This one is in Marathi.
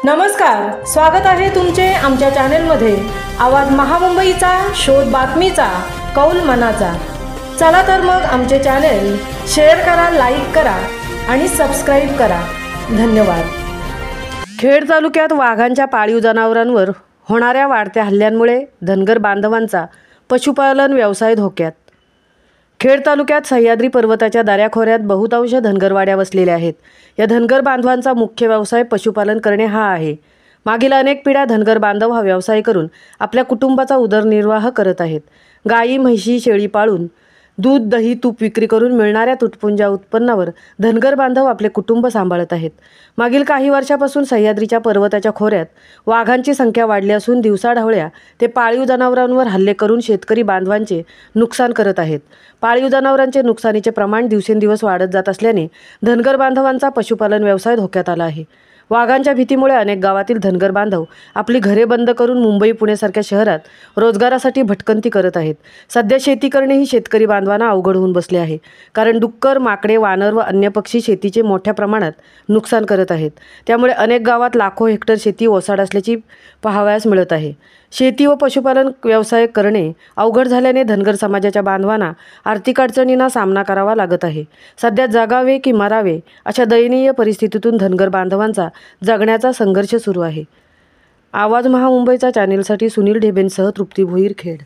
नमस्कार, स्वागत आहे तुमचे आमच्या चॅनलमध्ये। आवाज महामुंबईचा, शोध बातमीचा, कौल मनाचा। चला तर मग आमचे चॅनल शेअर करा, लाईक करा आणि सबस्क्राइब करा। धन्यवाद। खेड तालुक्यात वाघांच्या पाळीव जनावरांवर होणाऱ्या वाढत्या हल्ल्यांमुळे धनगर बांधवांचा पशुपालन व्यवसाय धोक्यात। खेड तालुक्यात सह्याद्री पर्वताच्या दऱ्याखोऱ्यात बहुतांश धनगरवाड्या वसलेल्या आहेत। या धनगर बांधवांचा मुख्य व्यवसाय पशुपालन करणे हा आहे। मागील अनेक पिढ्या धनगर बांधव हा व्यवसाय करून आपल्या कुटुंबाचा उदरनिर्वाह करत आहेत। गायी, म्हशी, शेळी पाळून दूध, दही, तूप विक्री करून मिळणाऱ्या तुटपुंजा उत्पन्नावर धनगर बांधव आपले कुटुंब सांभाळत आहेत। मागील काही वर्षापासून सह्याद्रीच्या पर्वताच्या खोऱ्यात वाघांची संख्या वाढली असून दिवसाढवळ्या ते पाळीव जनावरांवर हल्ले करून शेतकरी बांधवांचे नुकसान करत आहेत। पाळीव जनावरांचे नुकसानीचे प्रमाण दिवसेंदिवस वाढत जात असल्याने धनगर बांधवांचा पशुपालन व्यवसाय धोक्यात आला आहे। वाघांच्या भीतीमुळे अनेक गावातील धनगर बांधव आपली घरे बंद करून मुंबई, पुणेसारख्या शहरात रोजगारासाठी भटकंती करत आहेत। सध्या शेती करणे ही शेतकरी बांधवांना अवघड होऊन बसले आहे, कारण डुक्कर, माकडे, वानर व अन्य पक्षी शेतीचे मोठ्या प्रमाणात नुकसान करत आहेत। त्यामुळे अनेक गावात लाखो हेक्टर शेती ओसाड असल्याची पाहावयास मिळत आहे। शेती व पशुपालन व्यवसाय करणे अवघड झाल्याने धनगर समाजाच्या बांधवांना आर्थिक अडचणींना सामना करावा लागत आहे। सध्या जगावे की मरावे अशा दयनीय परिस्थितीतून धनगर बांधवांचा जगण्याचा संघर्ष सुरू आहे। आवाज महामुंबईचा चॅनेलसाठी सुनील ढेबेंसह तृप्ती भोईर, खेड।